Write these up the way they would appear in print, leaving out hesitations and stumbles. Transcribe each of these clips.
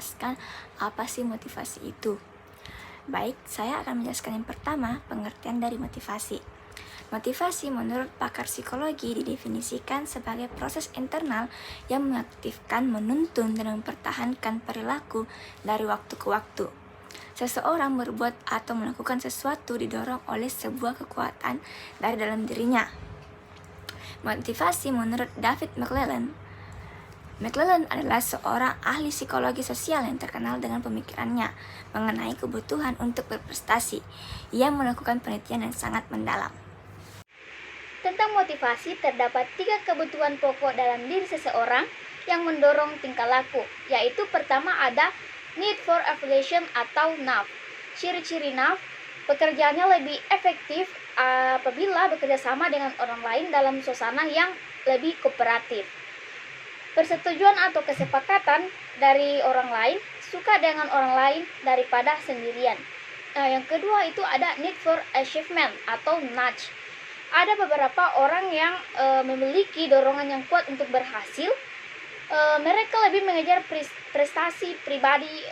menjelaskan apa sih motivasi itu. Baik, saya akan menjelaskan yang pertama, pengertian dari motivasi. Motivasi menurut pakar psikologi didefinisikan sebagai proses internal yang mengaktifkan, menuntun, dan mempertahankan perilaku dari waktu ke waktu. Seseorang berbuat atau melakukan sesuatu didorong oleh sebuah kekuatan dari dalam dirinya. Motivasi menurut David McClelland adalah seorang ahli psikologi sosial yang terkenal dengan pemikirannya mengenai kebutuhan untuk berprestasi. Ia melakukan penelitian yang sangat mendalam. Tentang motivasi, terdapat 3 kebutuhan pokok dalam diri seseorang yang mendorong tingkah laku, yaitu pertama ada need for affiliation atau NAV. Ciri-ciri NAV, pekerjaannya lebih efektif apabila bekerja sama dengan orang lain dalam suasana yang lebih kooperatif. Persetujuan atau kesepakatan dari orang lain, suka dengan orang lain daripada sendirian. Yang kedua itu ada need for achievement atau nudge. Ada beberapa orang yang memiliki dorongan yang kuat untuk berhasil. Mereka lebih mengejar prestasi pribadi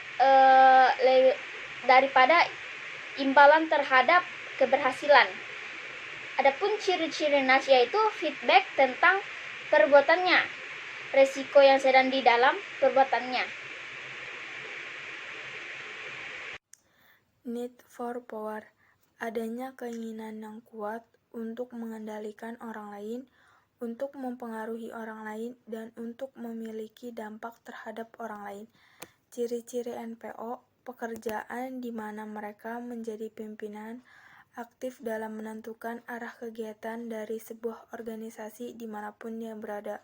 daripada imbalan terhadap keberhasilan. Adapun ciri-ciri nudge yaitu feedback tentang perbuatannya, resiko yang sedang di dalam perbuatannya. Need for power, adanya keinginan yang kuat untuk mengendalikan orang lain, untuk mempengaruhi orang lain, dan untuk memiliki dampak terhadap orang lain. Ciri-ciri NPO, pekerjaan di mana mereka menjadi pimpinan, aktif dalam menentukan arah kegiatan dari sebuah organisasi dimanapun dia berada,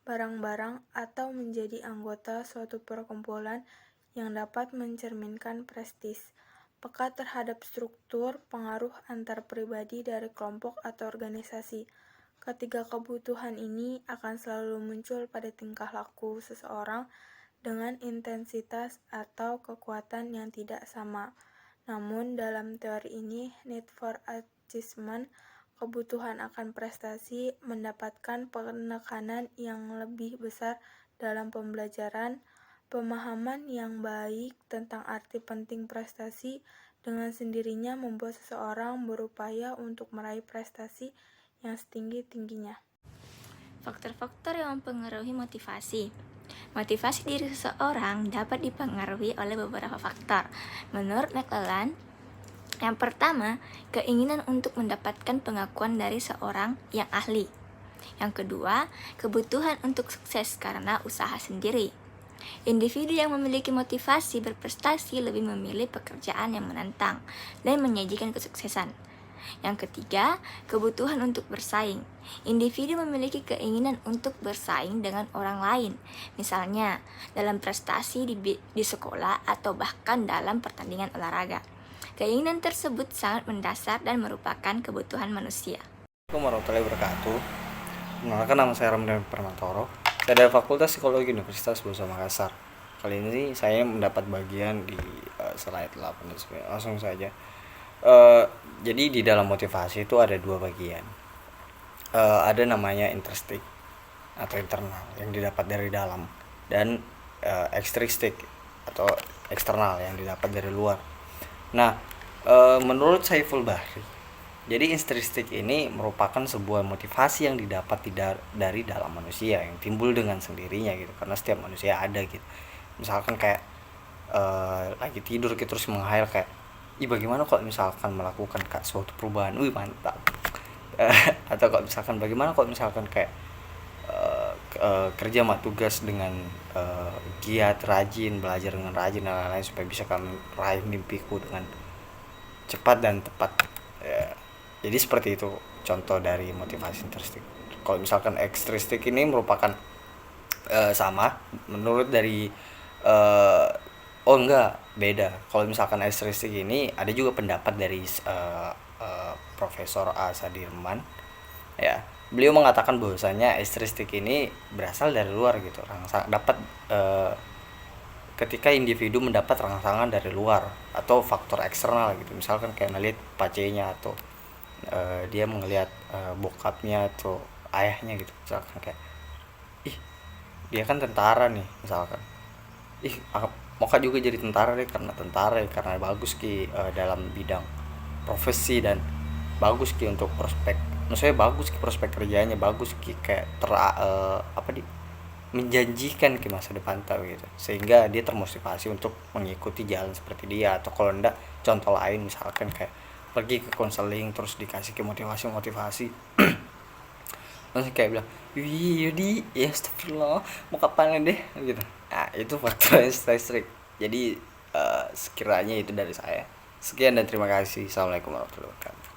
barang-barang atau menjadi anggota suatu perkumpulan yang dapat mencerminkan prestis, peka terhadap struktur pengaruh antar pribadi dari kelompok atau organisasi. Ketiga kebutuhan ini akan selalu muncul pada tingkah laku seseorang dengan intensitas atau kekuatan yang tidak sama. Namun dalam teori ini, need for achievement, kebutuhan akan prestasi, mendapatkan penekanan yang lebih besar dalam pembelajaran, pemahaman yang baik tentang arti penting prestasi dengan sendirinya membuat seseorang berupaya untuk meraih prestasi yang setinggi-tingginya. Faktor-faktor yang mempengaruhi motivasi. Motivasi diri seseorang dapat dipengaruhi oleh beberapa faktor. Menurut McClelland, yang pertama, keinginan untuk mendapatkan pengakuan dari seorang yang ahli. Yang kedua, kebutuhan untuk sukses karena usaha sendiri. Individu yang memiliki motivasi berprestasi lebih memilih pekerjaan yang menantang dan menyajikan kesuksesan. Yang ketiga, kebutuhan untuk bersaing. Individu memiliki keinginan untuk bersaing dengan orang lain, misalnya dalam prestasi di sekolah atau bahkan dalam pertandingan olahraga. Keinginan tersebut sangat mendasar dan merupakan kebutuhan manusia. Assalamualaikum warahmatullahi wabarakatuh. Perkenalkan, nama saya Ramdan Permantoro. Saya dari Fakultas Psikologi Universitas Bulusan Makassar. Kali ini saya mendapat bagian di slide 8 dan 9. Langsung saja. Jadi di dalam motivasi itu ada 2 bagian. Ada namanya intrinsic atau internal yang didapat dari dalam, dan extrinsic atau eksternal yang didapat dari luar. Nah, menurut Saiful Bahri, jadi intrinsic ini merupakan sebuah motivasi yang didapat dari dalam manusia, yang timbul dengan sendirinya gitu, karena setiap manusia ada gitu. Misalkan kayak lagi tidur gitu, terus menghayal kayak, bagaimana kalau misalkan melakukan suatu perubahan, mantap. Atau kalau misalkan bagaimana kalau misalkan kayak kerja sama tugas dengan giat, rajin, belajar dengan rajin dan lain-lain supaya bisa kami raih mimpiku dengan cepat dan tepat. Jadi seperti itu contoh dari motivasi intrinsic. Kalau misalkan ekstrinsic ini merupakan sama menurut dari beda. Kalau misalkan ekstrinsic ini ada juga pendapat dari Profesor A. Sadirman, ya. Beliau mengatakan bahwasanya ekstrinsic ini berasal dari luar gitu, dapat ketika individu mendapat rangsangan dari luar atau faktor eksternal gitu, misalkan kayak melihat pacenya atau dia melihat bokapnya atau ayahnya gitu, misalkan kayak dia kan tentara nih misalkan, Moka juga jadi tentara deh, karena bagus ki dalam bidang profesi, dan bagus ki untuk prospek, maksudnya bagus ki prospek kerjanya, bagus ki kayak menjanjikan ke masa depan tahu gitu, sehingga dia termotivasi untuk mengikuti jalan seperti dia. Atau kalau enggak, contoh lain misalkan kayak pergi ke konseling terus dikasih ke motivasi langsung kayak bilang, wih Yudi ya astagfirullah mau kapan deh gitu. Nah itu faktor stresrik. Jadi sekiranya itu dari saya. Sekian dan terima kasih. Assalamualaikum warahmatullahi wabarakatuh.